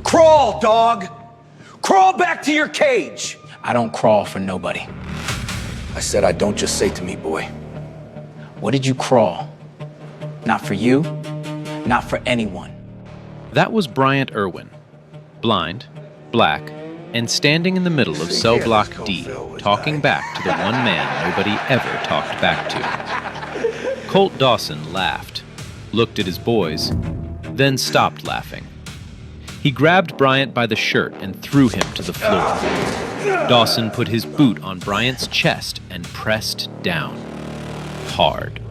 Crawl, dog! Crawl back to your cage! I don't crawl for nobody. I said I don't just say to me, boy. What did you crawl? Not for you, not for anyone. That was Bryant Irwin, blind, black, and standing in the middle of cell block D, talking back to the one man nobody ever talked back to. Colt Dawson laughed, looked at his boys, then stopped laughing. He grabbed Bryant by the shirt and threw him to the floor. Dawson put his boot on Bryant's chest and pressed down. Hard.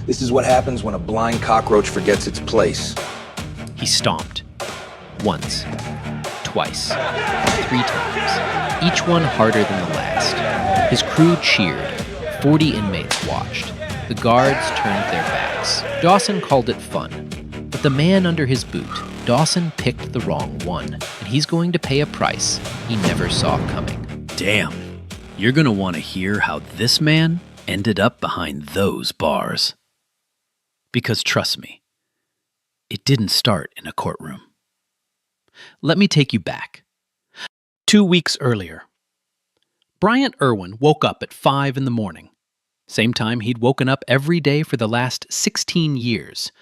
This is what happens when a blind cockroach forgets its place. He stomped. Once. Twice. 3 times. Each one harder than the last. His crew cheered. 40 inmates watched. The guards turned their backs. Dawson called it fun. But the man under his boot, Dawson picked the wrong one, and he's going to pay a price he never saw coming. Damn. You're gonna want to hear how this man ended up behind those bars. Because trust me, it didn't start in a courtroom. Let me take you back. 2 weeks earlier, Bryant Irwin woke up at 5 in the morning. Same time he'd woken up every day for the last 16 years.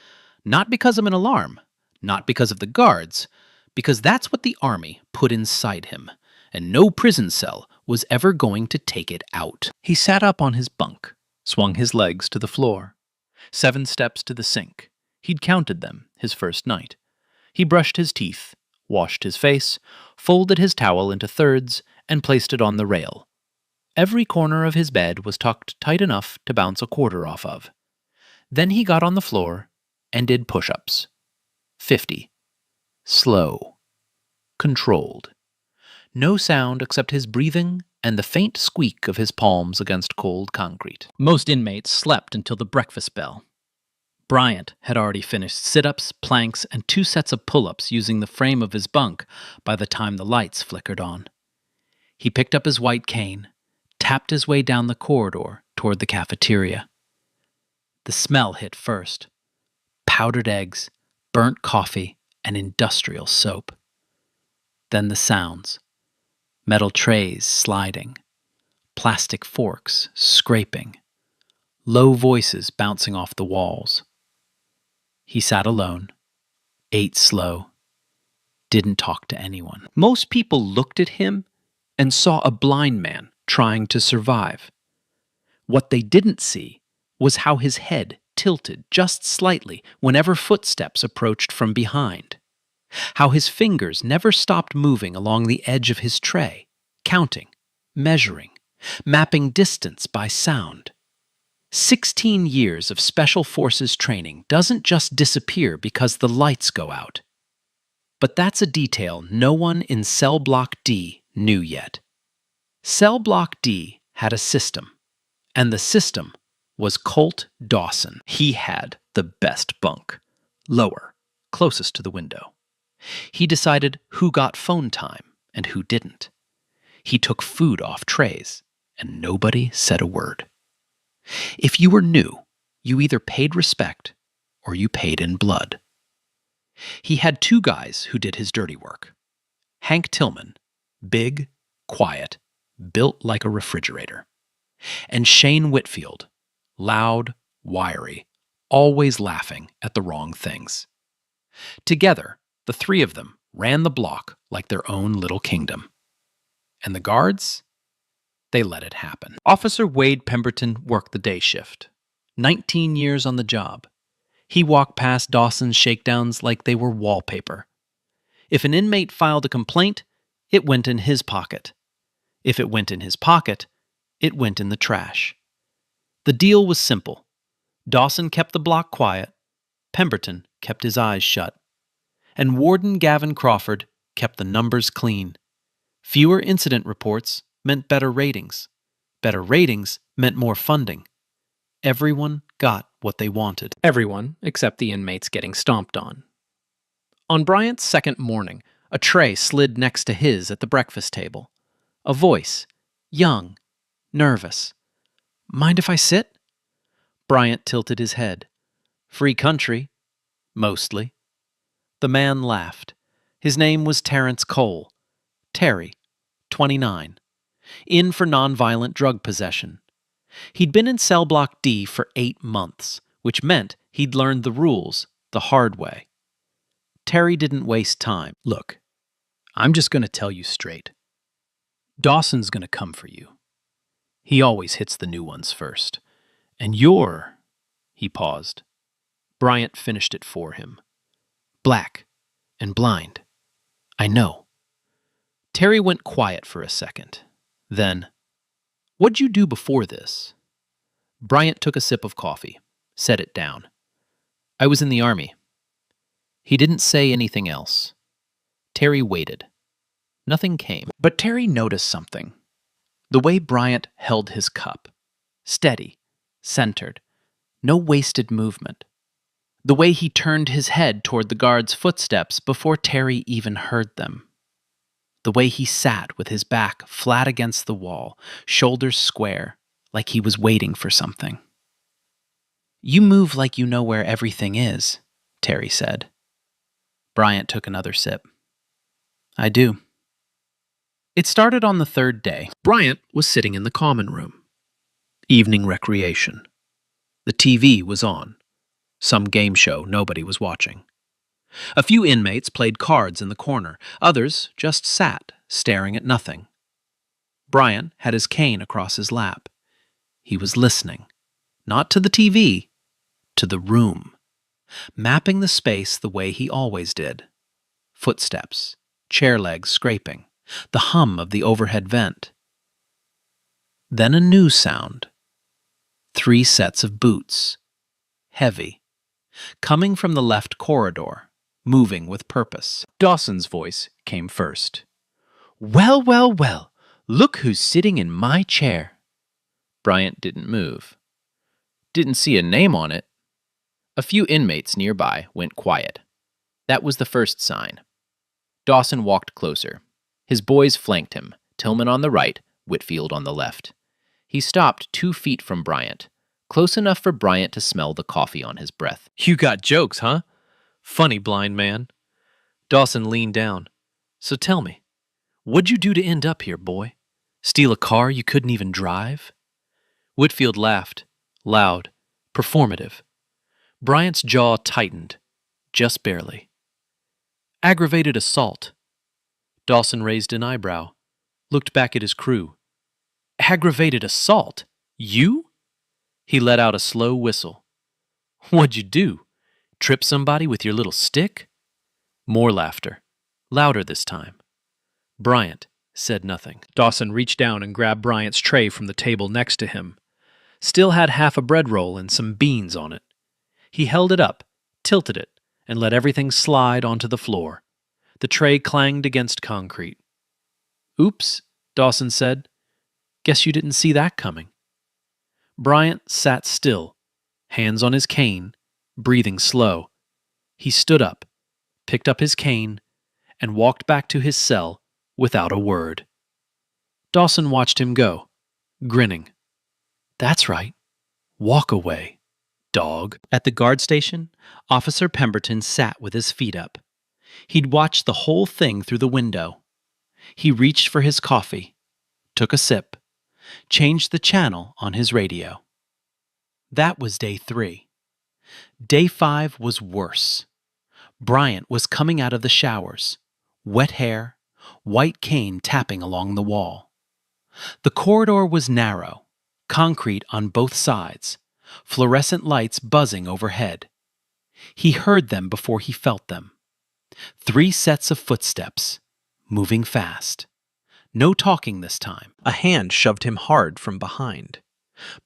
Not because of an alarm, not because of the guards, because that's what the Army put inside him, and no prison cell was ever going to take it out. He sat up on his bunk, swung his legs to the floor. 7 steps to the sink. He'd counted them his first night. He brushed his teeth, washed his face, folded his towel into thirds, and placed it on the rail. Every corner of his bed was tucked tight enough to bounce a quarter off of. Then he got on the floor and did push-ups. 50. Slow. Controlled. No sound except his breathing and the faint squeak of his palms against cold concrete. Most inmates slept until the breakfast bell. Bryant had already finished sit-ups, planks, and 2 sets of pull-ups using the frame of his bunk by the time the lights flickered on. He picked up his white cane, tapped his way down the corridor toward the cafeteria. The smell hit first. Powdered eggs, burnt coffee, and industrial soap. Then the sounds. Metal trays sliding. Plastic forks scraping. Low voices bouncing off the walls. He sat alone, ate slow, didn't talk to anyone. Most people looked at him and saw a blind man trying to survive. What they didn't see was how his head tilted just slightly whenever footsteps approached from behind. How his fingers never stopped moving along the edge of his tray, counting, measuring, mapping distance by sound. 16 years of Special Forces training doesn't just disappear because the lights go out. But that's a detail no one in Cell Block D knew yet. Cell Block D had a system, and the system was Colt Dawson. He had the best bunk, lower, closest to the window. He decided who got phone time and who didn't. He took food off trays, and nobody said a word. If you were new, you either paid respect or you paid in blood. He had 2 guys who did his dirty work. Hank Tillman, big, quiet, built like a refrigerator. And Shane Whitfield, loud, wiry, always laughing at the wrong things. Together, the 3 of them ran the block like their own little kingdom. And the guards? They let it happen. Officer Wade Pemberton worked the day shift. 19 years on the job. He walked past Dawson's shakedowns like they were wallpaper. If an inmate filed a complaint, it went in his pocket. If it went in his pocket, it went in the trash. The deal was simple. Dawson kept the block quiet, Pemberton kept his eyes shut, and Warden Gavin Crawford kept the numbers clean. Fewer incident reports meant better ratings. Better ratings meant more funding. Everyone got what they wanted. Everyone except the inmates getting stomped on. On Bryant's second morning, a tray slid next to his at the breakfast table. A voice, young, nervous. "Mind if I sit?" Bryant tilted his head. "Free country. Mostly." The man laughed. His name was Terrence Cole. Terry, 29. In for nonviolent drug possession. He'd been in cell block D for 8 months, which meant he'd learned the rules the hard way. Terry didn't waste time. Look, I'm just going to tell you straight. Dawson's going to come for you. He always hits the new ones first. And you're... He paused. Bryant finished it for him. Black and blind. I know. Terry went quiet for a second. Then, what'd you do before this? Bryant took a sip of coffee, set it down. I was in the Army. He didn't say anything else. Terry waited. Nothing came. But Terry noticed something. The way Bryant held his cup. Steady, centered, no wasted movement. The way he turned his head toward the guard's footsteps before Terry even heard them. The way he sat with his back flat against the wall, shoulders square, like he was waiting for something. You move like you know where everything is, Terry said. Bryant took another sip. I do. It started on the 3rd day. Bryant was sitting in the common room. Evening recreation. The TV was on. Some game show nobody was watching. A few inmates played cards in the corner. Others just sat, staring at nothing. Bryant had his cane across his lap. He was listening, not to the TV, to the room, mapping the space the way he always did. Footsteps, chair legs scraping, the hum of the overhead vent. Then a new sound. 3 sets of boots, heavy, coming from the left corridor, moving with purpose. Dawson's voice came first. Well, well, well, look who's sitting in my chair. Bryant didn't move. Didn't see a name on it. A few inmates nearby went quiet. That was the first sign. Dawson walked closer. His boys flanked him, Tillman on the right, Whitfield on the left. He stopped 2 feet from Bryant, close enough for Bryant to smell the coffee on his breath. You got jokes, huh? Funny, blind man. Dawson leaned down. So tell me, what'd you do to end up here, boy? Steal a car you couldn't even drive? Whitfield laughed, loud, performative. Bryant's jaw tightened, just barely. Aggravated assault. Dawson raised an eyebrow, looked back at his crew. Aggravated assault? You? He let out a slow whistle. What'd you do? Trip somebody with your little stick? More laughter, louder this time. Bryant said nothing. Dawson reached down and grabbed Bryant's tray from the table next to him. Still had half a bread roll and some beans on it. He held it up, tilted it, and let everything slide onto the floor. The tray clanged against concrete. Oops, Dawson said. Guess you didn't see that coming. Bryant sat still, hands on his cane, breathing slow. He stood up, picked up his cane, and walked back to his cell without a word. Dawson watched him go, grinning. That's right. Walk away, dog. At the guard station, Officer Pemberton sat with his feet up. He'd watched the whole thing through the window. He reached for his coffee, took a sip, changed the channel on his radio. That was day 3. Day 5 was worse. Bryant was coming out of the showers, wet hair, white cane tapping along the wall. The corridor was narrow, concrete on both sides, fluorescent lights buzzing overhead. He heard them before he felt them. 3 sets of footsteps, moving fast. No talking this time. A hand shoved him hard from behind.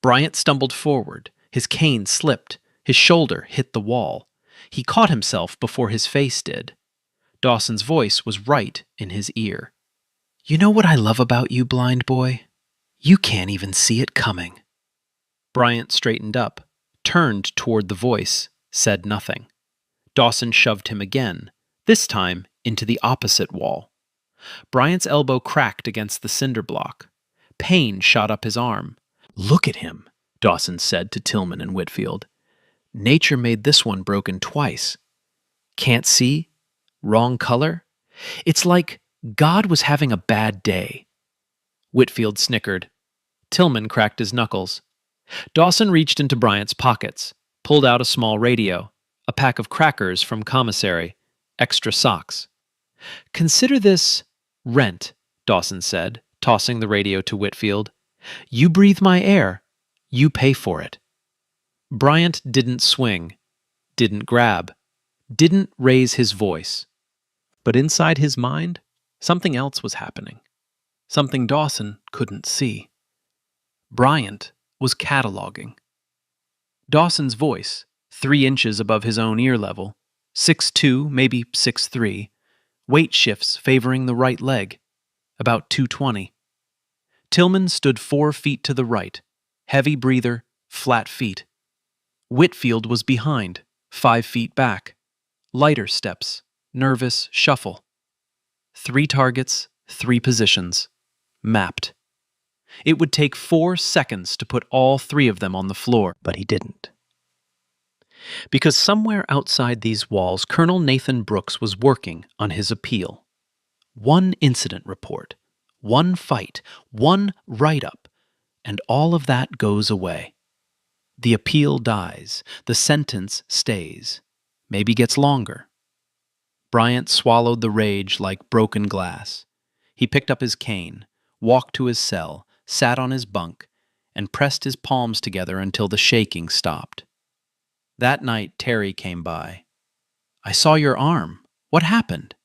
Bryant stumbled forward. His cane slipped. His shoulder hit the wall. He caught himself before his face did. Dawson's voice was right in his ear. You know what I love about you, blind boy? You can't even see it coming. Bryant straightened up, turned toward the voice, said nothing. Dawson shoved him again, this time into the opposite wall. Bryant's elbow cracked against the cinder block. Pain shot up his arm. Look at him, Dawson said to Tillman and Whitfield. Nature made this one broken twice. Can't see? Wrong color? It's like God was having a bad day. Whitfield snickered. Tillman cracked his knuckles. Dawson reached into Bryant's pockets, pulled out a small radio, a pack of crackers from commissary, extra socks. "Consider this rent," Dawson said, tossing the radio to Whitfield. "You breathe my air. You pay for it." Bryant didn't swing, didn't grab, didn't raise his voice. But inside his mind, something else was happening. Something Dawson couldn't see. Bryant was cataloging. Dawson's voice, 3 inches above his own ear level, 6'2", maybe 6'3", weight shifts favoring the right leg, about 220. Tillman stood 4 feet to the right, heavy breather, flat feet. Whitfield was behind, 5 feet back, lighter steps, nervous shuffle. 3 targets, 3 positions, mapped. It would take 4 seconds to put all 3 of them on the floor, but he didn't. Because somewhere outside these walls, Colonel Nathan Brooks was working on his appeal. 1 incident report, 1 fight, 1 write-up, and all of that goes away. The appeal dies, the sentence stays, maybe gets longer. Bryant swallowed the rage like broken glass. He picked up his cane, walked to his cell, sat on his bunk, and pressed his palms together until the shaking stopped. That night, Terry came by. "I saw your arm. What happened?"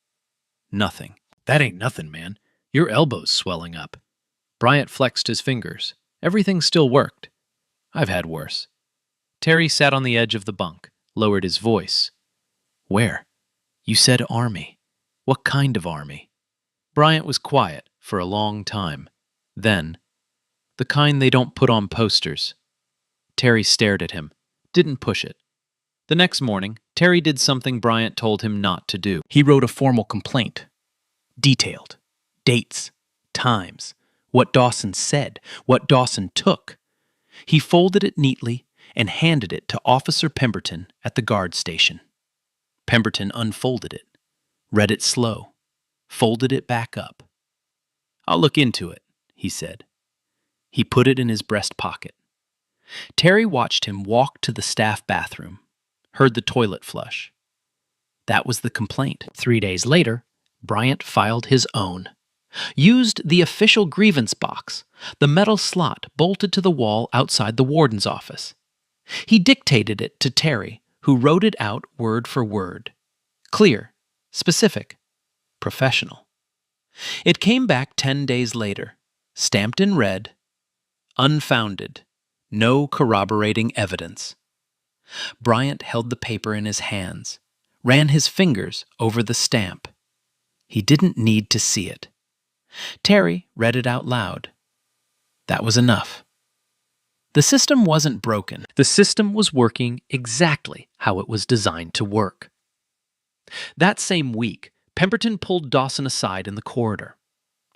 "Nothing." That ain't nothing, man. Your elbow's swelling up. Bryant flexed his fingers. Everything still worked. "I've had worse." Terry sat on the edge of the bunk, lowered his voice. "Where? You said army. What kind of army?" Bryant was quiet for a long time. Then, "The kind they don't put on posters." Terry stared at him, didn't push it. The next morning, Terry did something Bryant told him not to do. He wrote a formal complaint. Detailed. Dates. Times. What Dawson said. What Dawson took. He folded it neatly and handed it to Officer Pemberton at the guard station. Pemberton unfolded it, read it slow, folded it back up. "I'll look into it," he said. He put it in his breast pocket. Terry watched him walk to the staff bathroom, heard the toilet flush. That was the complaint. 3 days later, Bryant filed his own. Used the official grievance box, the metal slot bolted to the wall outside the warden's office. He dictated it to Terry, who wrote it out word for word. Clear, specific, professional. It came back 10 days later, stamped in red, unfounded, no corroborating evidence. Bryant held the paper in his hands, ran his fingers over the stamp. He didn't need to see it. Terry read it out loud. That was enough. The system wasn't broken. The system was working exactly how it was designed to work. That same week, Pemberton pulled Dawson aside in the corridor.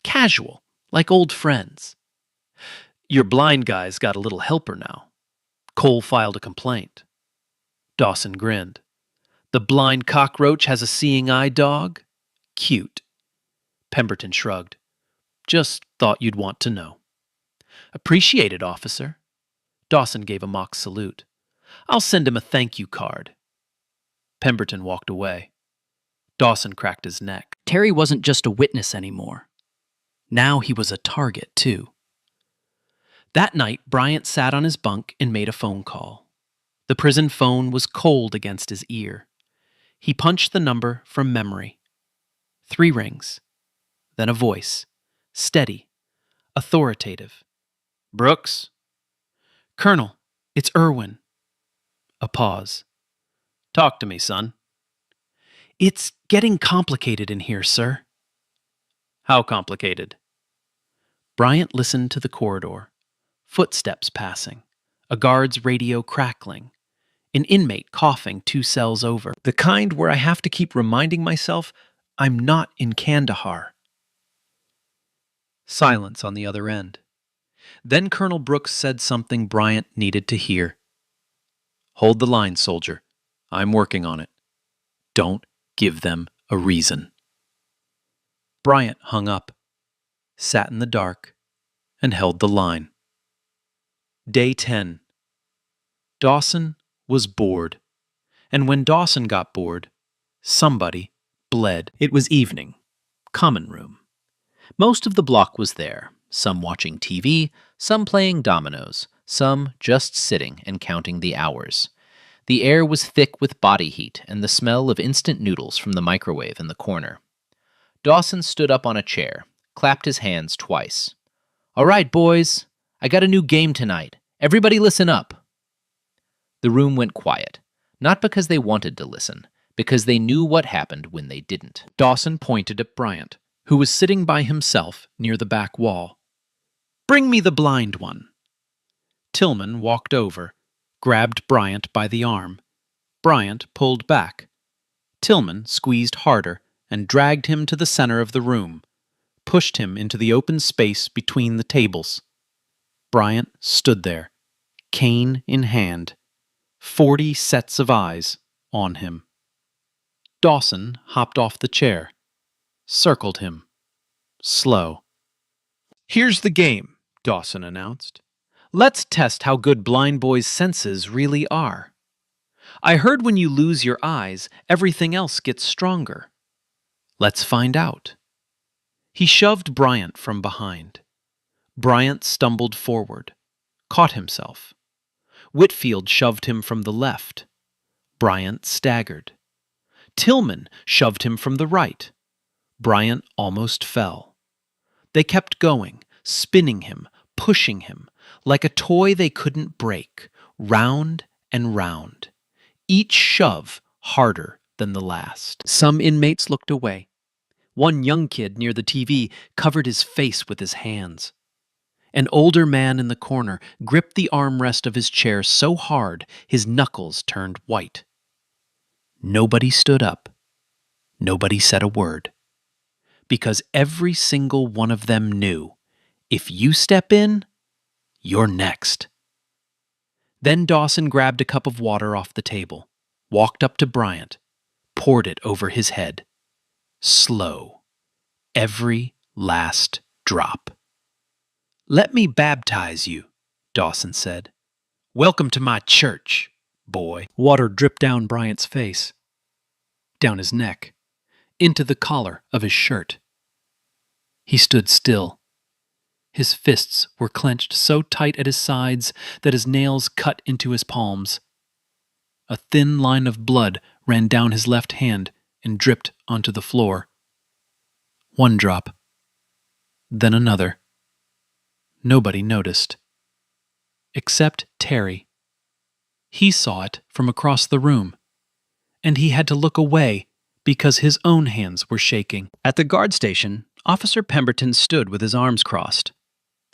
Casual, like old friends. "Your blind guy's got a little helper now. Cole filed a complaint." Dawson grinned. "The blind cockroach has a seeing eye dog? Cute." Pemberton shrugged. "Just thought you'd want to know." "Appreciate it, officer." Dawson gave a mock salute. "I'll send him a thank you card." Pemberton walked away. Dawson cracked his neck. Terry wasn't just a witness anymore. Now he was a target, too. That night, Bryant sat on his bunk and made a phone call. The prison phone was cold against his ear. He punched the number from memory. 3 rings. Then a voice. Steady. Authoritative. "Brooks?" "Colonel, it's Irwin." A pause. "Talk to me, son." "It's getting complicated in here, sir." "How complicated?" Bryant listened to the corridor. Footsteps passing. A guard's radio crackling. An inmate coughing 2 cells over. The kind where I have to keep reminding myself I'm not in Kandahar. Silence on the other end. Then Colonel Brooks said something Bryant needed to hear. "Hold the line, soldier. I'm working on it. Don't give them a reason." Bryant hung up, sat in the dark, and held the line. Day 10. Dawson was bored, and when Dawson got bored, somebody bled. It was evening. Common room. Most of the block was there, some watching TV, some playing dominoes, some just sitting and counting the hours. The air was thick with body heat and the smell of instant noodles from the microwave in the corner. Dawson stood up on a chair, clapped his hands twice. "All right, boys, I got a new game tonight. Everybody listen up." The room went quiet, not because they wanted to listen, because they knew what happened when they didn't. Dawson pointed at Bryant, who was sitting by himself near the back wall. "Bring me the blind one." Tillman walked over, grabbed Bryant by the arm. Bryant pulled back. Tillman squeezed harder and dragged him to the center of the room, pushed him into the open space between the tables. Bryant stood there, cane in hand, 40 sets of eyes on him. Dawson hopped off the chair, circled him, slow. "Here's the game," Dawson announced. "Let's test how good blind boys' senses really are. I heard when you lose your eyes, everything else gets stronger. Let's find out." He shoved Bryant from behind. Bryant stumbled forward, caught himself. Whitfield shoved him from the left. Bryant staggered. Tillman shoved him from the right. Bryant almost fell. They kept going, spinning him, pushing him, like a toy they couldn't break, round and round, each shove harder than the last. Some inmates looked away. One young kid near the TV covered his face with his hands. An older man in the corner gripped the armrest of his chair so hard his knuckles turned white. Nobody stood up. Nobody said a word. Because every single one of them knew, if you step in, you're next. Then Dawson grabbed a cup of water off the table, walked up to Bryant, poured it over his head. Slow. Every last drop. "Let me baptize you," Dawson said. "Welcome to my church, boy." Water dripped down Bryant's face, down his neck, into the collar of his shirt. He stood still. His fists were clenched so tight at his sides that his nails cut into his palms. A thin line of blood ran down his left hand and dripped onto the floor. One drop, then another. Nobody noticed. Except Terry. He saw it from across the room, and he had to look away because his own hands were shaking. At the guard station, Officer Pemberton stood with his arms crossed.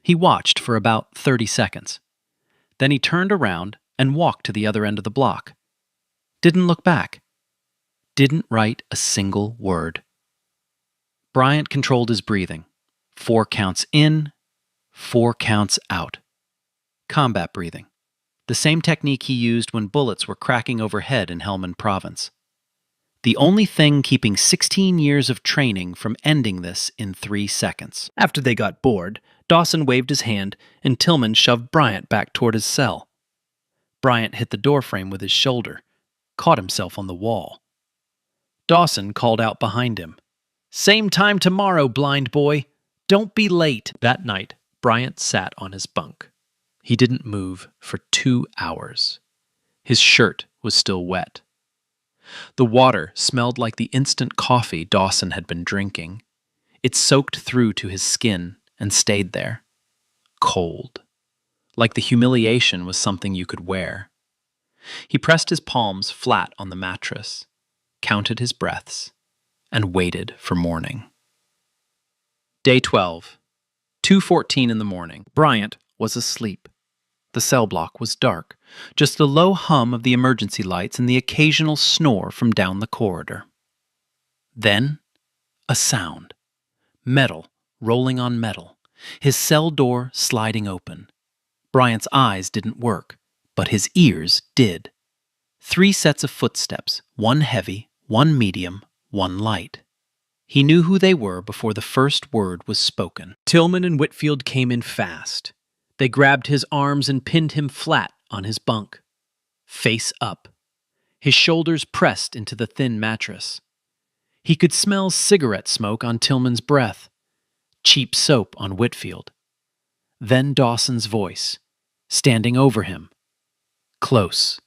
He watched for about 30 seconds. Then he turned around and walked to the other end of the block. Didn't look back. Didn't write a single word. Bryant controlled his breathing. 4 counts in, 4 counts out. Combat breathing. The same technique he used when bullets were cracking overhead in Helmand Province. The only thing keeping 16 years of training from ending this in 3 seconds. After they got bored, Dawson waved his hand and Tillman shoved Bryant back toward his cell. Bryant hit the doorframe with his shoulder, caught himself on the wall. Dawson called out behind him, "Same time tomorrow, blind boy. Don't be late." That night, Bryant sat on his bunk. He didn't move for 2 hours. His shirt was still wet. The water smelled like the instant coffee Dawson had been drinking. It soaked through to his skin and stayed there, cold, like the humiliation was something you could wear. He pressed his palms flat on the mattress, counted his breaths, and waited for morning. Day 12, 2:14 in the morning. Bryant was asleep. The cell block was dark, just the low hum of the emergency lights and the occasional snore from down the corridor. Then, a sound. Metal rolling on metal, his cell door sliding open. Bryant's eyes didn't work, but his ears did. 3 sets of footsteps, one heavy, one medium, one light. He knew who they were before the first word was spoken. Tillman and Whitfield came in fast. They grabbed his arms and pinned him flat on his bunk, face up, his shoulders pressed into the thin mattress. He could smell cigarette smoke on Tillman's breath, cheap soap on Whitfield. Then Dawson's voice, standing over him, close.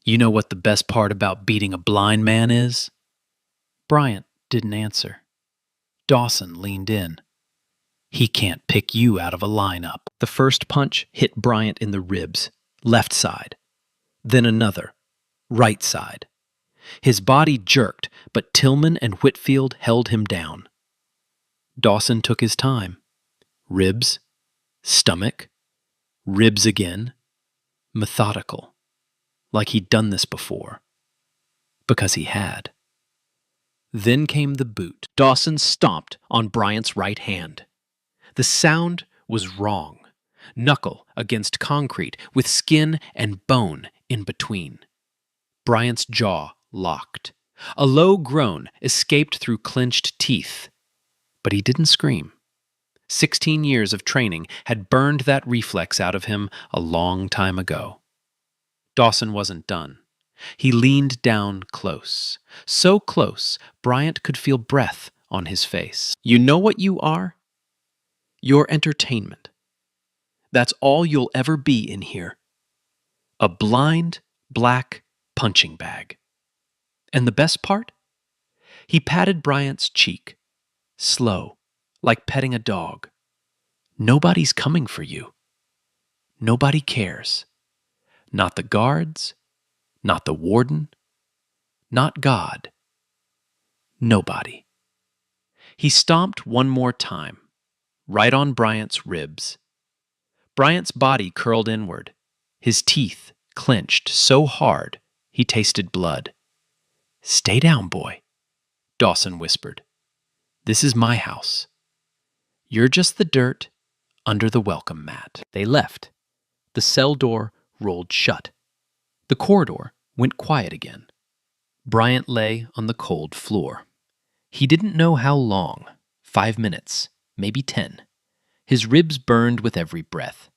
"You know what the best part about beating a blind man is?" Bryant didn't answer. Dawson leaned in. "He can't pick you out of a lineup." The first punch hit Bryant in the ribs, left side. Then another, right side. His body jerked, but Tillman and Whitfield held him down. Dawson took his time. Ribs, stomach, ribs again. Methodical. Like he'd done this before. Because he had. Then came the boot. Dawson stomped on Bryant's right hand. The sound was wrong. Knuckle against concrete with skin and bone in between. Bryant's jaw locked. A low groan escaped through clenched teeth. But he didn't scream. 16 years of training had burned that reflex out of him a long time ago. Dawson wasn't done. He leaned down close. So close, Bryant could feel breath on his face. "You know what you are? You're entertainment. That's all you'll ever be in here. A blind, black punching bag. And the best part? He patted Bryant's cheek, slow, like petting a dog. Nobody's coming for you. Nobody cares. Not the guards, not the warden, not God. Nobody. He stomped one more time, right on Bryant's ribs. Bryant's body curled inward, his teeth clenched so hard he tasted blood. "Stay down, boy," Dawson whispered. "This is my house. You're just the dirt under the welcome mat." They left. The cell door rolled shut. The corridor went quiet again. Bryant lay on the cold floor. He didn't know how long, 5 minutes, maybe 10. His ribs burned with every breath.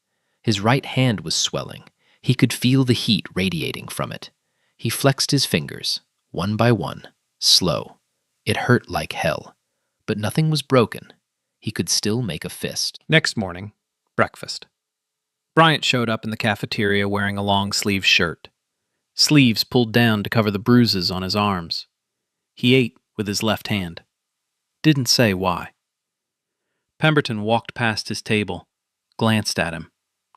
His right hand was swelling. He could feel the heat radiating from it. He flexed his fingers, one by one, slow. It hurt like hell, but nothing was broken. He could still make a fist. Next morning, breakfast. Bryant showed up in the cafeteria wearing a long-sleeved shirt. Sleeves pulled down to cover the bruises on his arms. He ate with his left hand. Didn't say why. Pemberton walked past his table, glanced at him,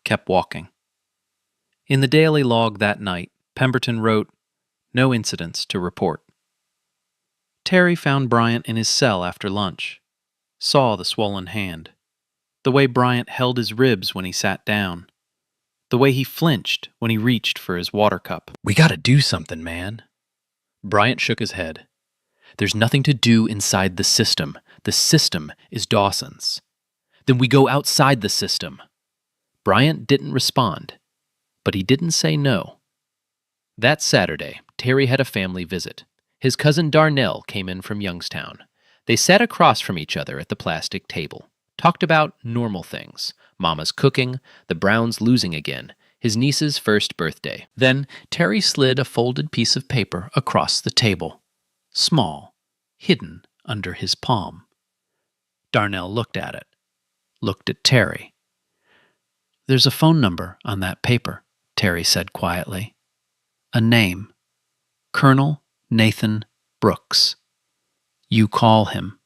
kept walking. In the daily log that night, Pemberton wrote, "No incidents to report." Terry found Bryant in his cell after lunch, saw the swollen hand, the way Bryant held his ribs when he sat down, the way he flinched when he reached for his water cup. "We gotta do something, man." Bryant shook his head. "There's nothing to do inside the system. The system is Dawson's. Then we go outside the system." Bryant didn't respond, but he didn't say no. That Saturday, Terry had a family visit. His cousin Darnell came in from Youngstown. They sat across from each other at the plastic table, talked about normal things, Mama's cooking, the Browns losing again, his niece's first birthday. Then Terry slid a folded piece of paper across the table, small, hidden under his palm. Darnell looked at it, looked at Terry. "There's a phone number on that paper," Terry said quietly. "A name. Colonel Nathan Brooks. You call him.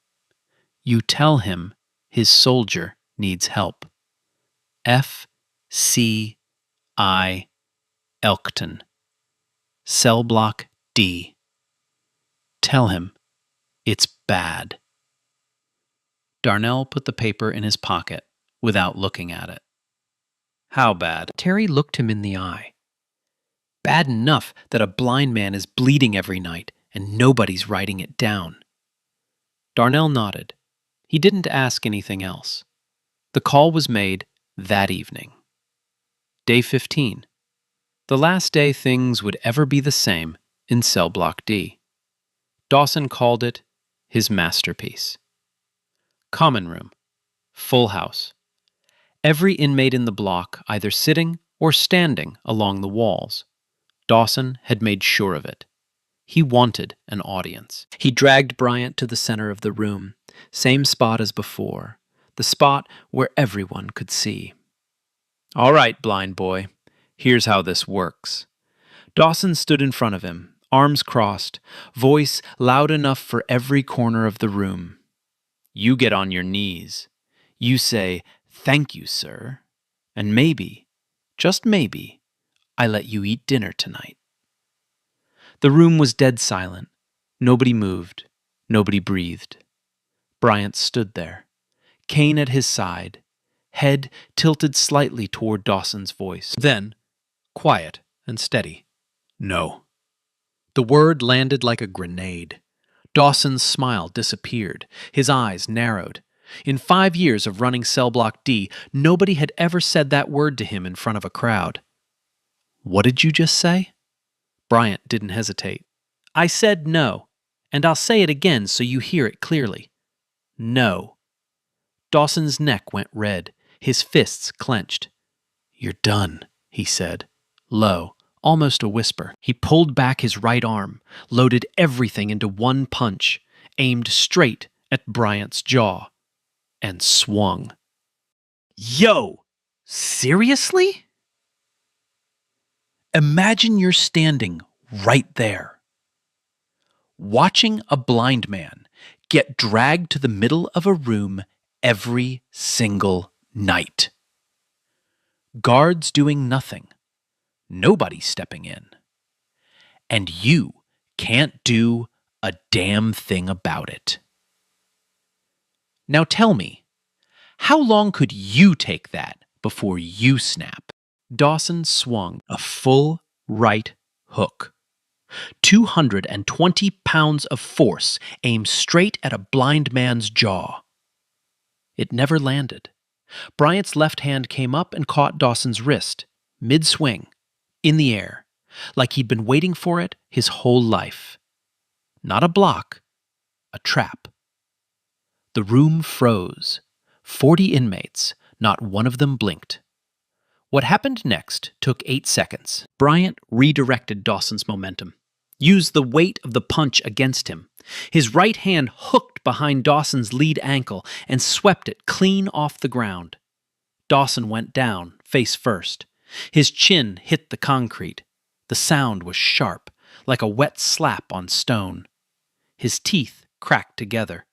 You tell him his soldier needs help. F.C.I. Elkton. Cell block D. Tell him it's bad." Darnell put the paper in his pocket without looking at it. "How bad?" Terry looked him in the eye. "Bad enough that a blind man is bleeding every night and nobody's writing it down." Darnell nodded. He didn't ask anything else. The call was made that evening. Day 15. The last day things would ever be the same in Cell Block D. Dawson called it his masterpiece. Common room. Full house. Every inmate in the block either sitting or standing along the walls. Dawson had made sure of it. He wanted an audience. He dragged Bryant to the center of the room, same spot as before, the spot where everyone could see. All right, blind boy, here's how this works. Dawson stood in front of him, arms crossed, voice loud enough for every corner of the room. You get on your knees. You say, "Thank you, sir," and maybe, just maybe, I let you eat dinner tonight. The room was dead silent. Nobody moved. Nobody breathed. Bryant stood there, cane at his side, head tilted slightly toward Dawson's voice. Then, quiet and steady, "No." The word landed like a grenade. Dawson's smile disappeared. His eyes narrowed. In 5 years of running Cell Block D, nobody had ever said that word to him in front of a crowd. "What did you just say?" Bryant didn't hesitate. "I said no, and I'll say it again so you hear it clearly. No." Dawson's neck went red. His fists clenched. "You're done," he said, low, almost a whisper. He pulled back his right arm, loaded everything into one punch, aimed straight at Bryant's jaw, and swung. "Yo! Seriously? Imagine you're standing right there, watching a blind man get dragged to the middle of a room every single night. Guards doing nothing, nobody stepping in, and you can't do a damn thing about it. Now tell me, how long could you take that before you snap?" Dawson swung a full right hook. 220 pounds of force aimed straight at a blind man's jaw. It never landed. Bryant's left hand came up and caught Dawson's wrist, mid-swing, in the air, like he'd been waiting for it his whole life. Not a block, a trap. The room froze. 40 inmates, not one of them blinked. What happened next took 8 seconds. Bryant redirected Dawson's momentum, used the weight of the punch against him. His right hand hooked behind Dawson's lead ankle and swept it clean off the ground. Dawson went down, face first. His chin hit the concrete. The sound was sharp, like a wet slap on stone. His teeth cracked together.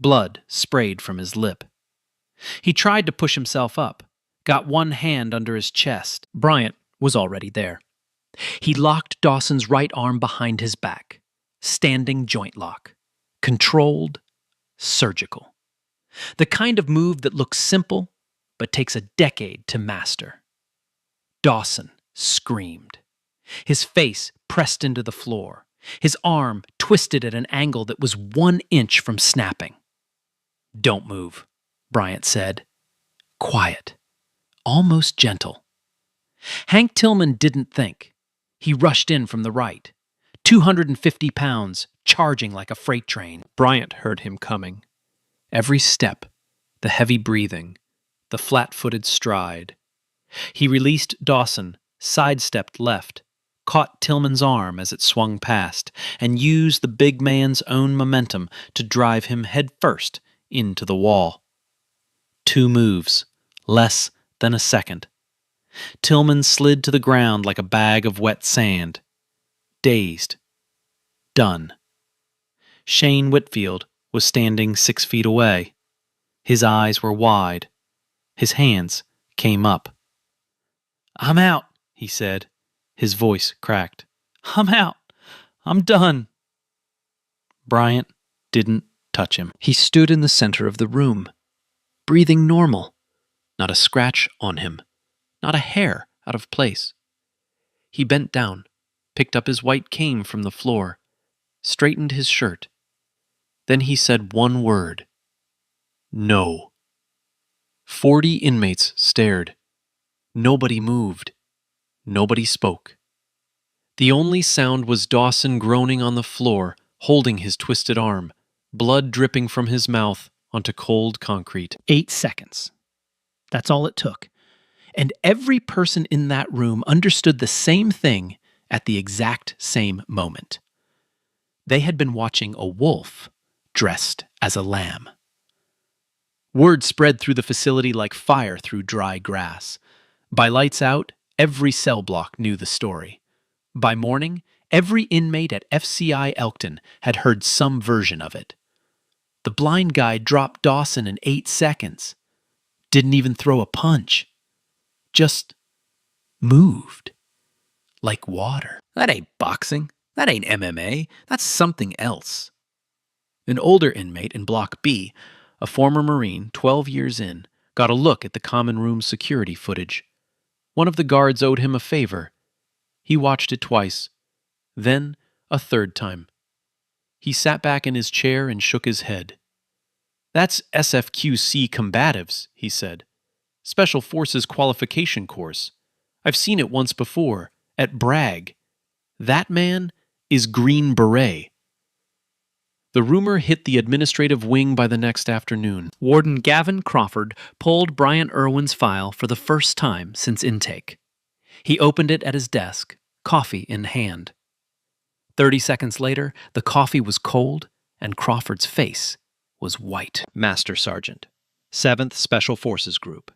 Blood sprayed from his lip. He tried to push himself up, got one hand under his chest. Bryant was already there. He locked Dawson's right arm behind his back, standing joint lock, controlled, surgical. The kind of move that looks simple, but takes a decade to master. Dawson screamed. His face pressed into the floor, his arm twisted at an angle that was 1 inch from snapping. "Don't move," Bryant said. Quiet. Almost gentle. Hank Tillman didn't think. He rushed in from the right, 250 pounds, charging like a freight train. Bryant heard him coming. Every step, the heavy breathing, the flat-footed stride. He released Dawson, sidestepped left, caught Tillman's arm as it swung past, and used the big man's own momentum to drive him headfirst into the wall. 2 moves, less than a second. Tillman slid to the ground like a bag of wet sand. Dazed. Done. Shane Whitfield was standing 6 feet away. His eyes were wide. His hands came up. "I'm out," he said. His voice cracked. "I'm out. I'm done." Bryant didn't touch him. He stood in the center of the room, breathing normal. Not a scratch on him, not a hair out of place. He bent down, picked up his white cane from the floor, straightened his shirt. Then he said one word. "No." 40 inmates stared. Nobody moved. Nobody spoke. The only sound was Dawson groaning on the floor, holding his twisted arm, blood dripping from his mouth onto cold concrete. 8 seconds. That's all it took. And every person in that room understood the same thing at the exact same moment. They had been watching a wolf dressed as a lamb. Word spread through the facility like fire through dry grass. By lights out, every cell block knew the story. By morning, every inmate at FCI Elkton had heard some version of it. The blind guy dropped Dawson in 8 seconds. Didn't even throw a punch. Just moved. Like water. That ain't boxing. That ain't MMA. That's something else. An older inmate in Block B, a former Marine 12 years in, got a look at the common room security footage. One of the guards owed him a favor. He watched it twice, then a third time. He sat back in his chair and shook his head. "That's SFQC combatives," he said. "Special Forces qualification course. I've seen it once before, at Bragg. That man is Green Beret." The rumor hit the administrative wing by the next afternoon. Warden Gavin Crawford pulled Bryant Irwin's file for the first time since intake. He opened it at his desk, coffee in hand. 30 seconds later, the coffee was cold and Crawford's face was white. Master Sergeant, 7th Special Forces Group.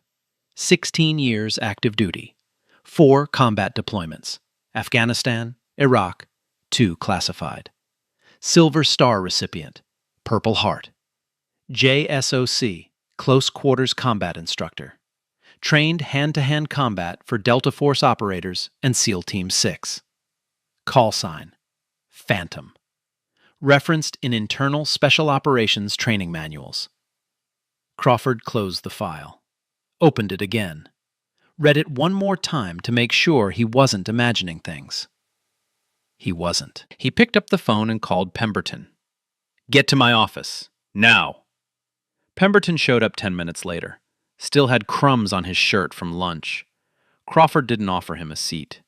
16 years active duty. 4 combat deployments. Afghanistan, Iraq, 2 classified. Silver Star recipient, Purple Heart. JSOC, Close Quarters Combat Instructor. Trained hand-to-hand combat for Delta Force operators and SEAL Team 6. Call sign, Phantom. Referenced in internal Special Operations training manuals. Crawford closed the file. Opened it again. Read it one more time to make sure he wasn't imagining things. He wasn't. He picked up the phone and called Pemberton. "Get to my office. Now." Pemberton showed up 10 minutes later. Still had crumbs on his shirt from lunch. Crawford didn't offer him a seat.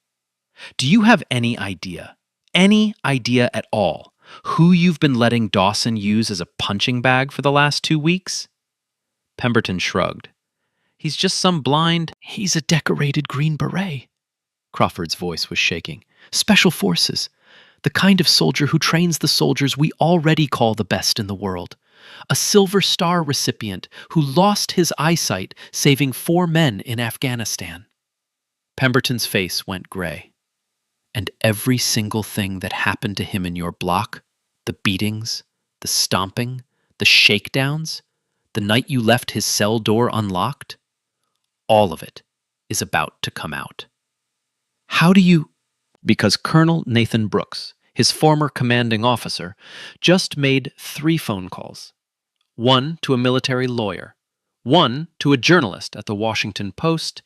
"Do you have any idea at all, who you've been letting Dawson use as a punching bag for the last 2 weeks?" Pemberton shrugged. "He's just some blind—" "He's a decorated Green Beret." Crawford's voice was shaking. "Special Forces. The kind of soldier who trains the soldiers we already call the best in the world. A Silver Star recipient who lost his eyesight saving 4 men in Afghanistan." Pemberton's face went gray. "And every single thing that happened to him in your block, the beatings, the stomping, the shakedowns, the night you left his cell door unlocked, all of it is about to come out. How do you—" Because Colonel Nathan Brooks, his former commanding officer, just made 3 phone calls. 1 to a military lawyer, 1 to a journalist at the Washington Post,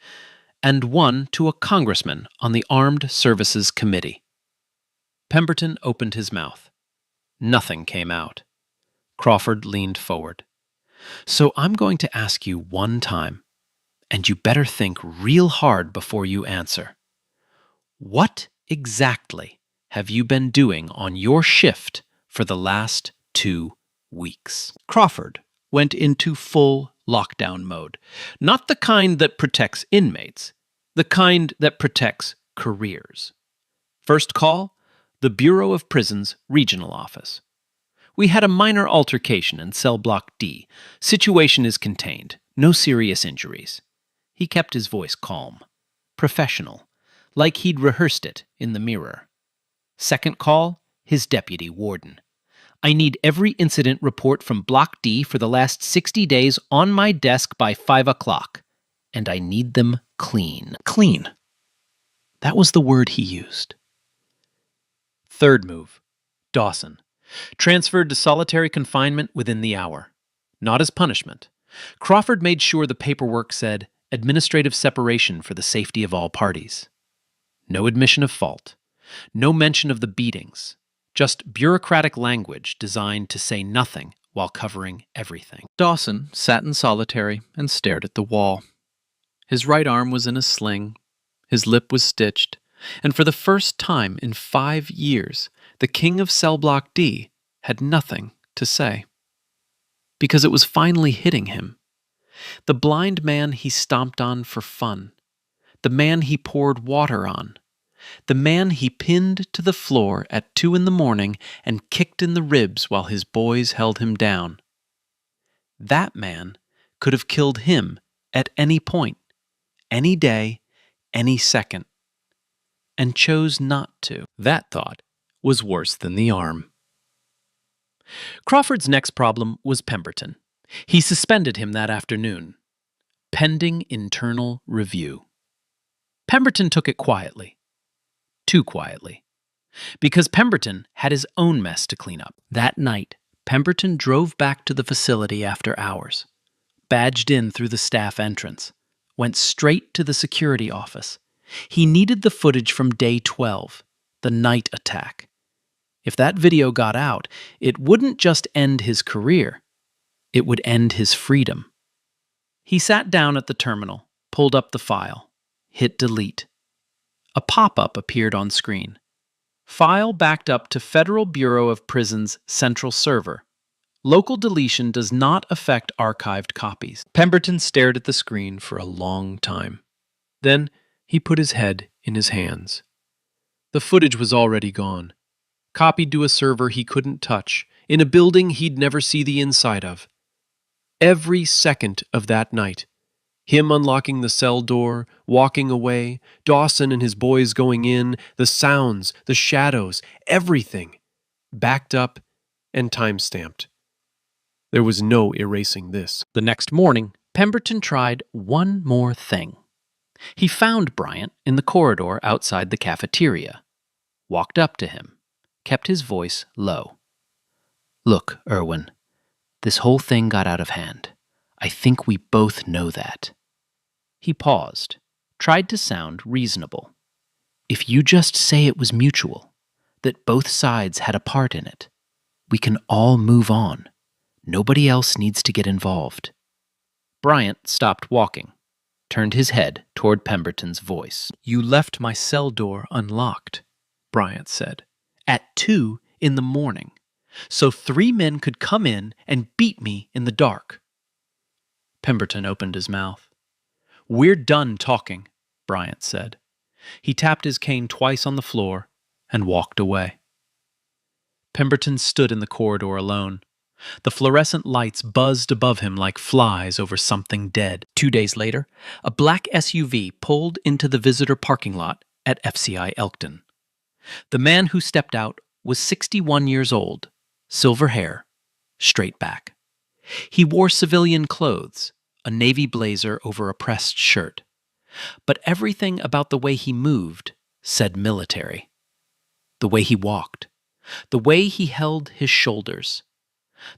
and 1 to a congressman on the Armed Services Committee. Pemberton opened his mouth. Nothing came out. Crawford leaned forward. "So I'm going to ask you one time, and you better think real hard before you answer. What exactly have you been doing on your shift for the last 2 weeks?" Crawford went into full lockdown mode. Not the kind that protects inmates, the kind that protects careers. First call, the Bureau of Prisons Regional Office. "We had a minor altercation in cell block D. Situation is contained. No serious injuries." He kept his voice calm, professional, like he'd rehearsed it in the mirror. Second call, his deputy warden. "I need every incident report from Block D for the last 60 days on my desk by 5 o'clock. And I need them clean." Clean. That was the word he used. Third move, Dawson. Transferred to solitary confinement within the hour. Not as punishment. Crawford made sure the paperwork said administrative separation for the safety of all parties. No admission of fault. No mention of the beatings. Just bureaucratic language designed to say nothing while covering everything. Dawson sat in solitary and stared at the wall. His right arm was in a sling. His lip was stitched. And for the first time in 5 years, the king of Cell Block D had nothing to say. because it was finally hitting him. The blind man he stomped on for fun. The man he poured water on. The man he pinned to the floor at 2 a.m. and kicked in the ribs while his boys held him down. That man could have killed him at any point, any day, any second, and chose not to. That thought was worse than the arm. Crawford's next problem was Pemberton. He suspended him that afternoon, pending internal review. Pemberton took it quietly. Too quietly. Because Pemberton had his own mess to clean up. That night, Pemberton drove back to the facility after hours, badged in through the staff entrance, went straight to the security office. He needed the footage from day 12, the night attack. If that video got out, it wouldn't just end his career, it would end his freedom. He sat down at the terminal, pulled up the file, hit delete. A pop-up appeared on screen. File backed up to Federal Bureau of Prisons central server. Local deletion does not affect archived copies. Pemberton stared at the screen for a long time. Then he put his head in his hands. The footage was already gone, copied to a server he couldn't touch, in a building he'd never see the inside of. Every second of that night, him unlocking the cell door, walking away, Dawson and his boys going in, the sounds, the shadows, everything, backed up and time-stamped. There was no erasing this. The next morning, Pemberton tried one more thing. He found Bryant in the corridor outside the cafeteria, walked up to him, kept his voice low. "Look, Irwin, this whole thing got out of hand. I think we both know that." He paused, tried to sound reasonable. "If you just say it was mutual, that both sides had a part in it, we can all move on. Nobody else needs to get involved." Bryant stopped walking, turned his head toward Pemberton's voice. "You left my cell door unlocked," Bryant said, "at 2 a.m, so 3 men could come in and beat me in the dark." Pemberton opened his mouth. "We're done talking," Bryant said. He tapped his cane twice on the floor and walked away. Pemberton stood in the corridor alone. The fluorescent lights buzzed above him like flies over something dead. 2 days later, a black SUV pulled into the visitor parking lot at FCI Elkton. The man who stepped out was 61 years old, silver hair, straight back. He wore civilian clothes, a navy blazer over a pressed shirt. But everything about the way he moved said military. The way he walked, the way he held his shoulders,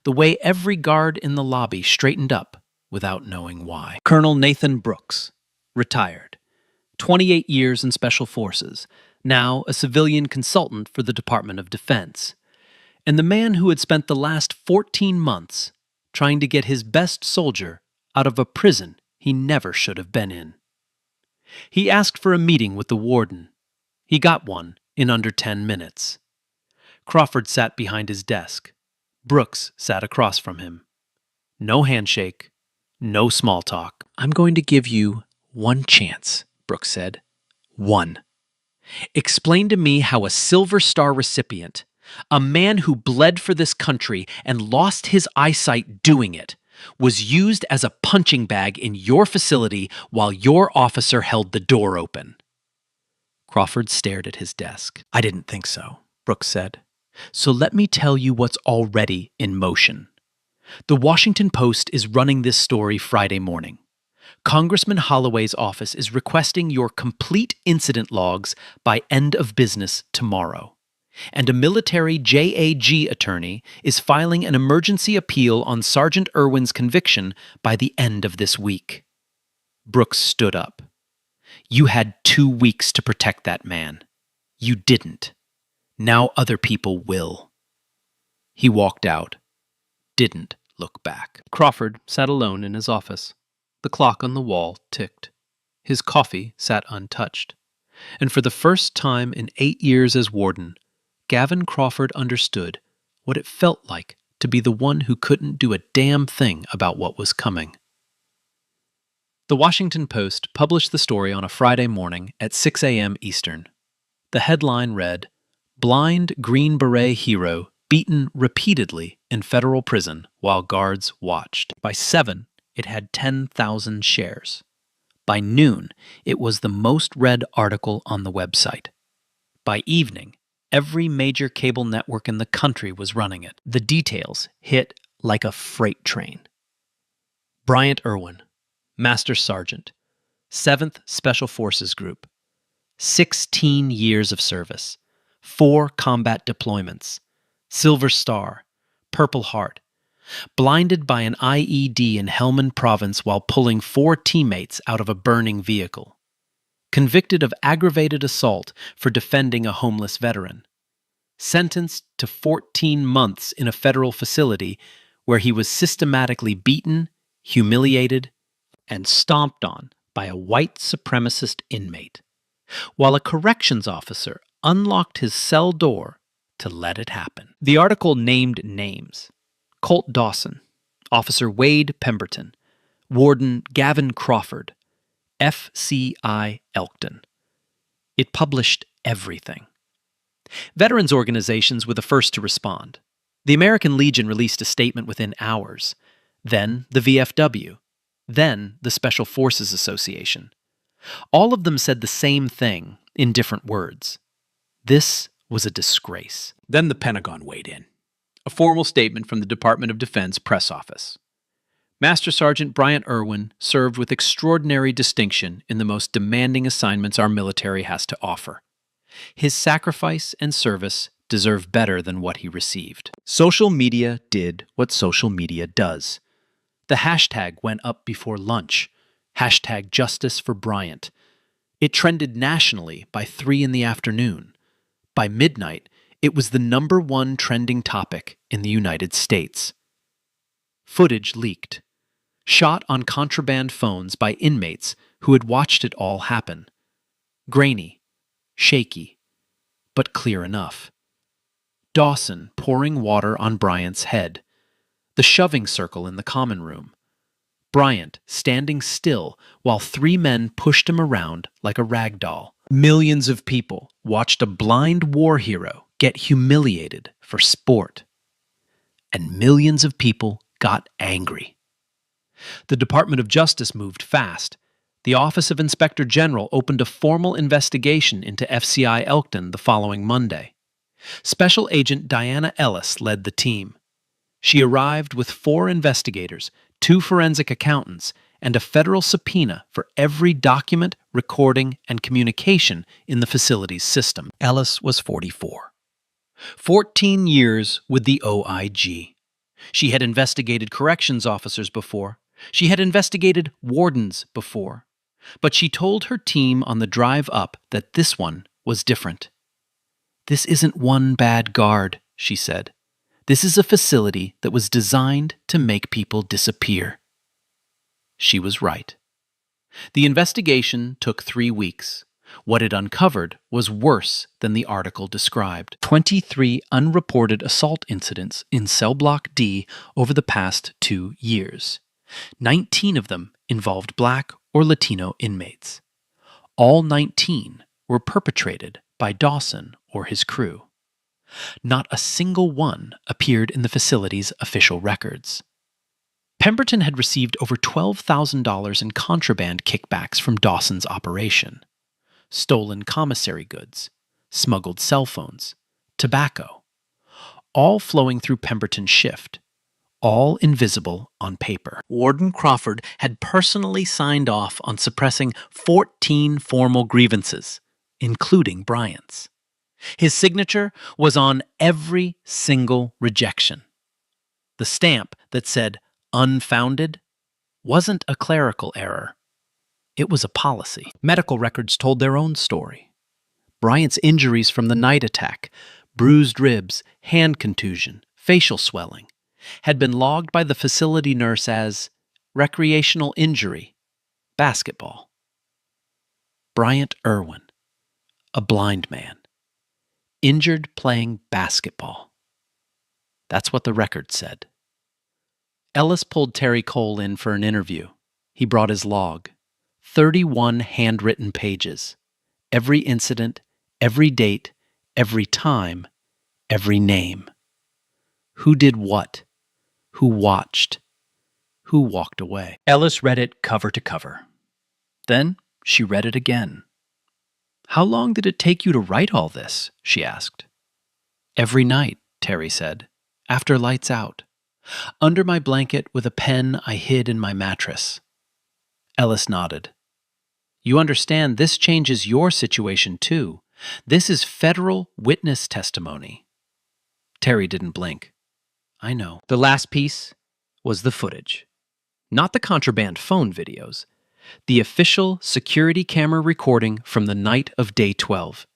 the way every guard in the lobby straightened up without knowing why. Colonel Nathan Brooks, retired, 28 years in Special Forces, now a civilian consultant for the Department of Defense, and the man who had spent the last 14 months trying to get his best soldier out of a prison he never should have been in. He asked for a meeting with the warden. He got one in under 10 minutes. Crawford sat behind his desk. Brooks sat across from him. No handshake, no small talk. "I'm going to give you one chance," Brooks said. "One. Explain to me how a Silver Star recipient, a man who bled for this country and lost his eyesight doing it, was used as a punching bag in your facility while your officer held the door open." Crawford stared at his desk. "I didn't think so," Brooks said. "So let me tell you what's already in motion. The Washington Post is running this story Friday morning. Congressman Holloway's office is requesting your complete incident logs by end of business tomorrow. And a military JAG attorney is filing an emergency appeal on Sergeant Irwin's conviction by the end of this week." Brooks stood up. "You had 2 weeks to protect that man. You didn't. Now other people will." He walked out, didn't look back. Crawford sat alone in his office. The clock on the wall ticked. His coffee sat untouched. And for the first time in 8 years as warden, Gavin Crawford understood what it felt like to to be the one who couldn't do a damn thing about what was coming. The Washington Post published the story on a Friday morning at 6 a.m. Eastern. The headline read, "Blind Green Beret Hero Beaten Repeatedly in Federal Prison While Guards Watched." By 7, it had 10,000 shares. By noon, it was the most read article on the website. By evening, every major cable network in the country was running it. The details hit like a freight train. Bryant Irwin, Master Sergeant, 7th Special Forces Group, 16 years of service, 4 combat deployments, Silver Star, Purple Heart, blinded by an IED in Helmand Province while pulling 4 teammates out of a burning vehicle, convicted of aggravated assault for defending a homeless veteran, sentenced to 14 months in a federal facility where he was systematically beaten, humiliated, and stomped on by a white supremacist inmate, while a corrections officer unlocked his cell door to let it happen. The article named names: Colt Dawson, Officer Wade Pemberton, Warden Gavin Crawford, FCI Elkton. It published everything. Veterans organizations were the first to respond. The American Legion released a statement within hours, then the VFW, then the Special Forces Association. All of them said the same thing in different words. This was a disgrace. Then the Pentagon weighed in. A formal statement from the Department of Defense press office. Master Sergeant Bryant Irwin served with extraordinary distinction in the most demanding assignments our military has to offer. His sacrifice and service deserve better than what he received. Social media did what social media does. The hashtag went up before lunch. Hashtag Justice for Bryant. It trended nationally by 3 in the afternoon. By midnight, it was the #1 trending topic in the United States. Footage leaked, shot on contraband phones by inmates who had watched it all happen. Grainy, shaky, but clear enough. Dawson pouring water on Bryant's head. The shoving circle in the common room. Bryant standing still while 3 men pushed him around like a rag doll. Millions of people watched a blind war hero get humiliated for sport. And millions of people got angry. The Department of Justice moved fast. The Office of Inspector General opened a formal investigation into FCI Elkton the following Monday. Special Agent Diana Ellis led the team. She arrived with 4 investigators, 2 forensic accountants, and a federal subpoena for every document, recording, and communication in the facility's system. Ellis was 44. 14 years with the OIG. She had investigated corrections officers before. She had investigated wardens before. But she told her team on the drive up that this one was different. "This isn't one bad guard," she said. "This is a facility that was designed to make people disappear." She was right. The investigation took 3 weeks. What it uncovered was worse than the article described. 23 unreported assault incidents in Cell Block D over the past 2 years. 19 of them involved Black or Latino inmates. All 19 were perpetrated by Dawson or his crew. Not a single one appeared in the facility's official records. Pemberton had received over $12,000 in contraband kickbacks from Dawson's operation. Stolen commissary goods, smuggled cell phones, tobacco, all flowing through Pemberton's shift, all invisible on paper. Warden Crawford had personally signed off on suppressing 14 formal grievances, including Bryant's. His signature was on every single rejection. The stamp that said "unfounded" wasn't a clerical error. It was a policy. Medical records told their own story. Bryant's injuries from the night attack, bruised ribs, hand contusion, facial swelling, had been logged by the facility nurse as recreational injury, basketball. Bryant Irwin, a blind man, injured playing basketball. That's what the record said. Ellis pulled Terry Cole in for an interview. He brought his log. 31 handwritten pages. Every incident, every date, every time, every name. Who did what? Who watched? Who walked away? Ellis read it cover to cover. Then she read it again. "How long did it take you to write all this?" she asked. "Every night," Terry said, "after lights out. Under my blanket with a pen I hid in my mattress." Ellis nodded. "You understand this changes your situation too. This is federal witness testimony." Terry didn't blink. "I know." The last piece was the footage. Not the contraband phone videos. The official security camera recording from the night of day 12.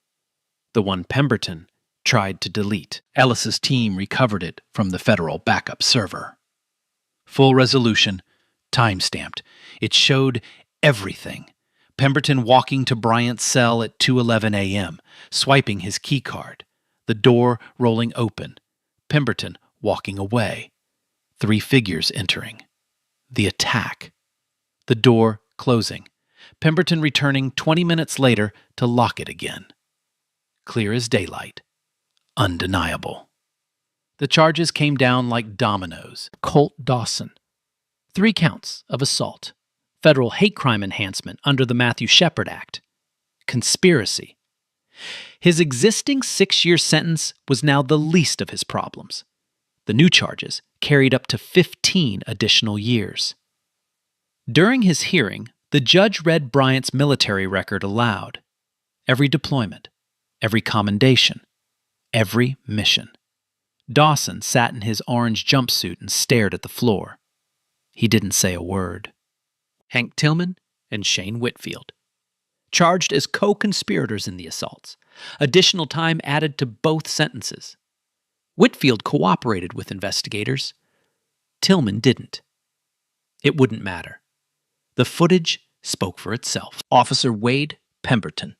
The one Pemberton tried to delete. Ellis's team recovered it from the federal backup server. Full resolution, time-stamped. It showed everything. Pemberton walking to Bryant's cell at 2:11 a.m., swiping his keycard. The door rolling open. Pemberton walking away. 3 figures entering. The attack. The door closing. Pemberton returning 20 minutes later to lock it again. Clear as daylight. Undeniable. The charges came down like dominoes. Colt Dawson. 3 counts of assault. Federal hate crime enhancement under the Matthew Shepard Act. Conspiracy. His existing 6-year sentence was now the least of his problems. The new charges carried up to 15 additional years. During his hearing, the judge read Bryant's military record aloud. Every deployment, every commendation, every mission. Dawson sat in his orange jumpsuit and stared at the floor. He didn't say a word. Hank Tillman and Shane Whitfield. Charged as co-conspirators in the assaults. Additional time added to both sentences. Whitfield cooperated with investigators. Tillman didn't. It wouldn't matter. The footage spoke for itself. Officer Wade Pemberton.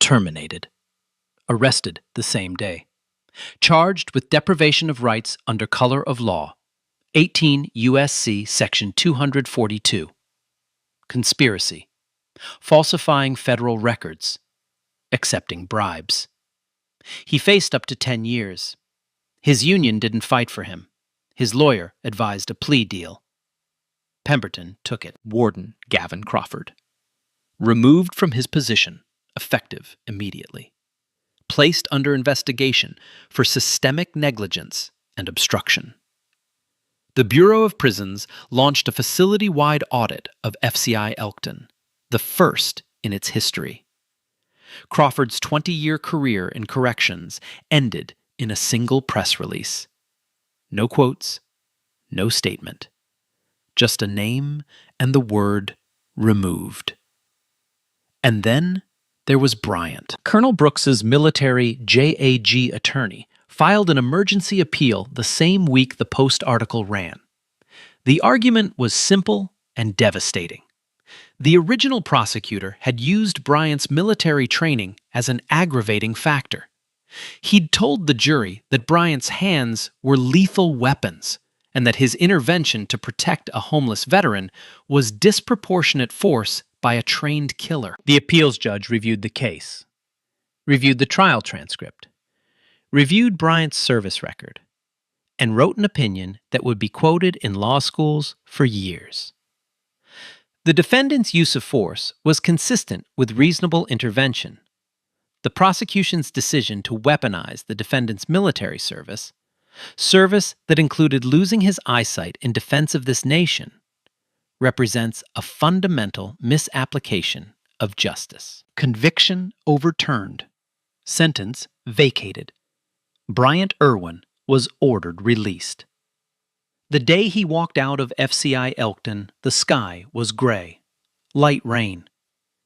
Terminated. Arrested the same day. Charged with deprivation of rights under color of law. 18 U.S.C. Section 242. Conspiracy. Falsifying federal records. Accepting bribes. He faced up to 10 years. His union didn't fight for him. His lawyer advised a plea deal. Pemberton took it. Warden Gavin Crawford. Removed from his position, effective immediately. Placed under investigation for systemic negligence and obstruction. The Bureau of Prisons launched a facility-wide audit of FCI Elkton, the first in its history. Crawford's 20-year career in corrections ended in a single press release. No quotes, no statement. Just a name and the word removed. And then there was Bryant. Colonel Brooks's military JAG attorney filed an emergency appeal the same week the Post article ran. The argument was simple and devastating. The original prosecutor had used Bryant's military training as an aggravating factor. He'd told the jury that Bryant's hands were lethal weapons and that his intervention to protect a homeless veteran was disproportionate force by a trained killer. The appeals judge reviewed the case, reviewed the trial transcript, reviewed Bryant's service record, and wrote an opinion that would be quoted in law schools for years. The defendant's use of force was consistent with reasonable intervention. The prosecution's decision to weaponize the defendant's military service that included losing his eyesight in defense of this nation, represents a fundamental misapplication of justice. Conviction overturned. Sentence vacated. Bryant Irwin was ordered released. The day he walked out of FCI Elkton, the sky was gray. Light rain.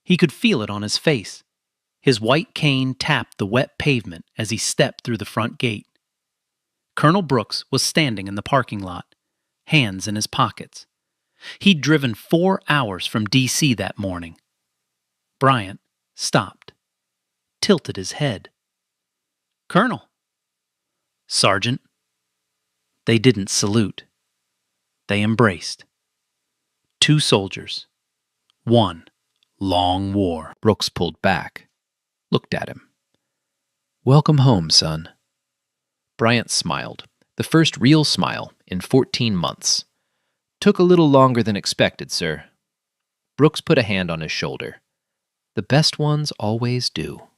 He could feel it on his face. His white cane tapped the wet pavement as he stepped through the front gate. Colonel Brooks was standing in the parking lot, hands in his pockets. He'd driven 4 hours from D.C. that morning. Bryant stopped, tilted his head. "Colonel." "Sergeant." They didn't salute. They embraced. 2 soldiers. 1 long war. Brooks pulled back, looked at him. "Welcome home, son." Bryant smiled, the first real smile in 14 months. "Took a little longer than expected, sir." Brooks put a hand on his shoulder. "The best ones always do."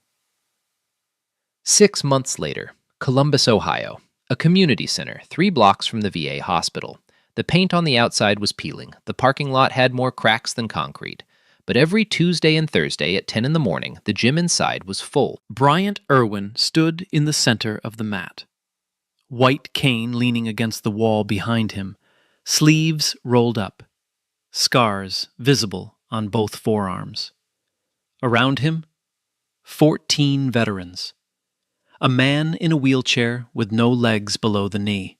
6 months later, Columbus, Ohio, a community center 3 blocks from the VA hospital. The paint on the outside was peeling. The parking lot had more cracks than concrete. But every Tuesday and Thursday at 10 in the morning, the gym inside was full. Bryant Irwin stood in the center of the mat. White cane leaning against the wall behind him, sleeves rolled up, scars visible on both forearms. Around him, 14 veterans. A man in a wheelchair with no legs below the knee.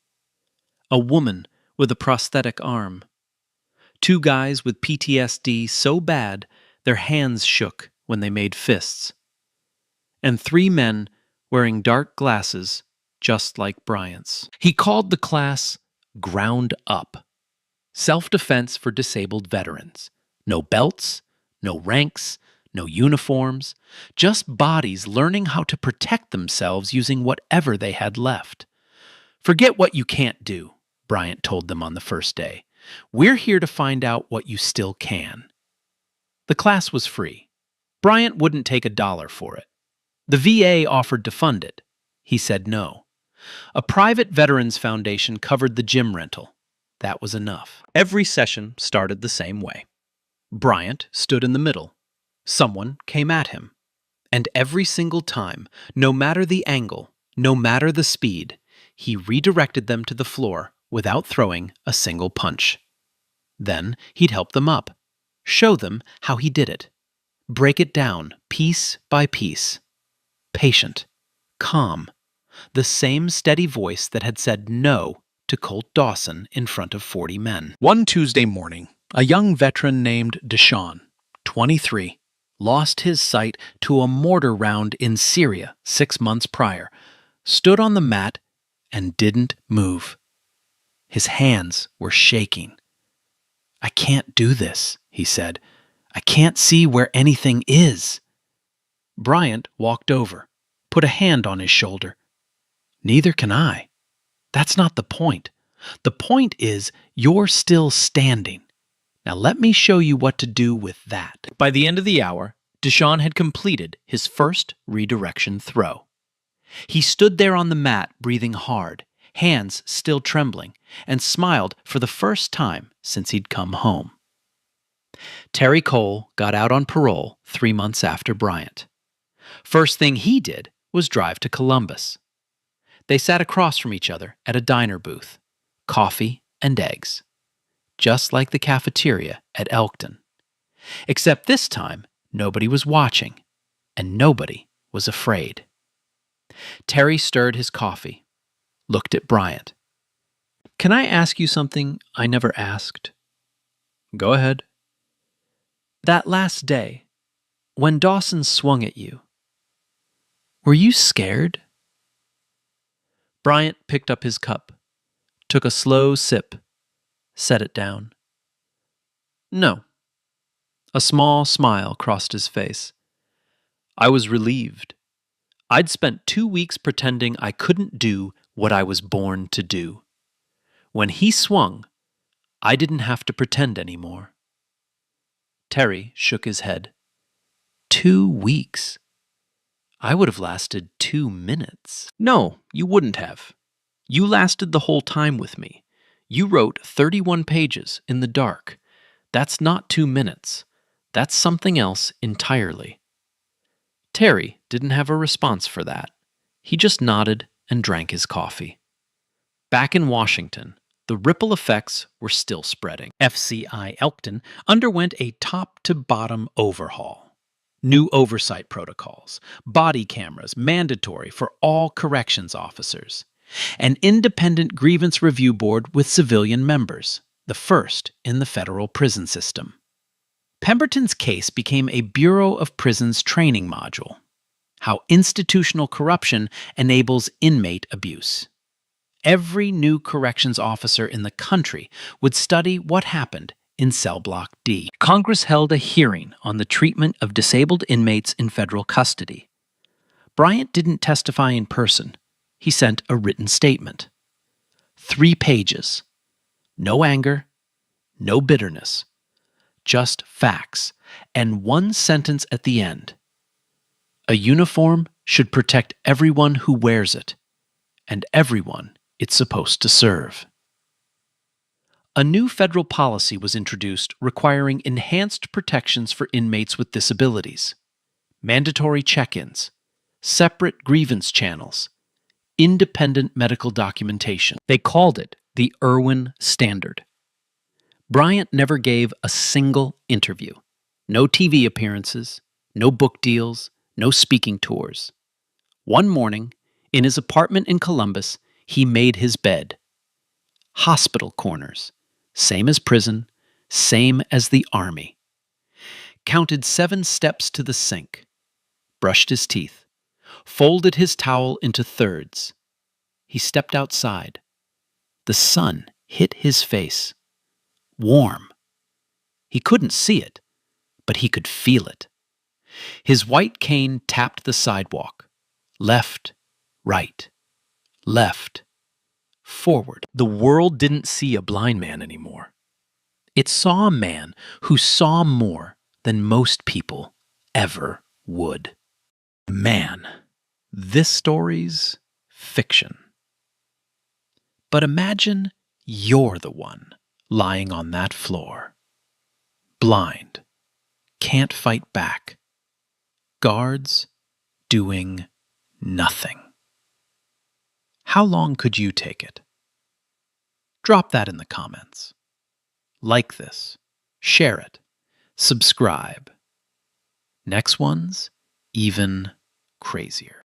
A woman with a prosthetic arm. 2 guys with PTSD so bad their hands shook when they made fists. And 3 men wearing dark glasses just like Bryant's. He called the class Ground Up. Self-defense for disabled veterans. No belts, no ranks, no uniforms, just bodies learning how to protect themselves using whatever they had left. "Forget what you can't do," Bryant told them on the first day. "We're here to find out what you still can." The class was free. Bryant wouldn't take $1 for it. The VA offered to fund it. He said no. A private veterans foundation covered the gym rental. That was enough. Every session started the same way. Bryant stood in the middle. Someone came at him. And every single time, no matter the angle, no matter the speed, he redirected them to the floor without throwing a single punch. Then he'd help them up, show them how he did it, break it down piece by piece. Patient, calm, the same steady voice that had said no to Colt Dawson in front of 40 men. One Tuesday morning, a young veteran named Deshaun, 23, lost his sight to a mortar round in Syria 6 months prior, stood on the mat, and didn't move. His hands were shaking. "I can't do this," he said. "I can't see where anything is." Bryant walked over, put a hand on his shoulder. "Neither can I. That's not the point. The point is you're still standing. Now let me show you what to do with that." By the end of the hour, Deshaun had completed his first redirection throw. He stood there on the mat, breathing hard, hands still trembling, and smiled for the first time since he'd come home. Terry Cole got out on parole 3 months after Bryant. First thing he did was drive to Columbus. They sat across from each other at a diner booth, coffee and eggs, just like the cafeteria at Elkton. Except this time, nobody was watching, and nobody was afraid. Terry stirred his coffee, looked at Bryant. "Can I ask you something I never asked?" "Go ahead." "That last day, when Dawson swung at you, were you scared?" Bryant picked up his cup, took a slow sip, set it down. "No." A small smile crossed his face. "I was relieved. I'd spent 2 weeks pretending I couldn't do what I was born to do. When he swung, I didn't have to pretend anymore." Terry shook his head. 2 weeks? I would have lasted 2 minutes. "No, you wouldn't have. You lasted the whole time with me. You wrote 31 pages in the dark. That's not 2 minutes. That's something else entirely." Terry didn't have a response for that. He just nodded and drank his coffee. Back in Washington, the ripple effects were still spreading. FCI Elkton underwent a top-to-bottom overhaul. New oversight protocols, body cameras mandatory for all corrections officers, an independent grievance review board with civilian members, the first in the federal prison system. Pemberton's case became a Bureau of Prisons training module, how institutional corruption enables inmate abuse. every new corrections officer in the country would study what happened in Cell Block D. Congress held a hearing on the treatment of disabled inmates in federal custody. Bryant didn't testify in person. He sent a written statement. 3 pages. No anger, no bitterness, just facts, and 1 sentence at the end. A uniform should protect everyone who wears it, and everyone it's supposed to serve. A new federal policy was introduced requiring enhanced protections for inmates with disabilities, mandatory check-ins, separate grievance channels, independent medical documentation. They called it the Irwin Standard. Bryant never gave a single interview. No TV appearances, no book deals, no speaking tours. One morning, in his apartment in Columbus, he made his bed. Hospital corners, same as prison, same as the army. Counted 7 steps to the sink, brushed his teeth, folded his towel into thirds. He stepped outside. The sun hit his face. Warm. He couldn't see it, but he could feel it. His white cane tapped the sidewalk. Left, right, left, forward. The world didn't see a blind man anymore. It saw a man who saw more than most people ever would. Man, this story's fiction. But imagine you're the one lying on that floor. Blind, can't fight back. Guards doing nothing. How long could you take it? Drop that in the comments. Like this, share it, subscribe. Next one's even crazier.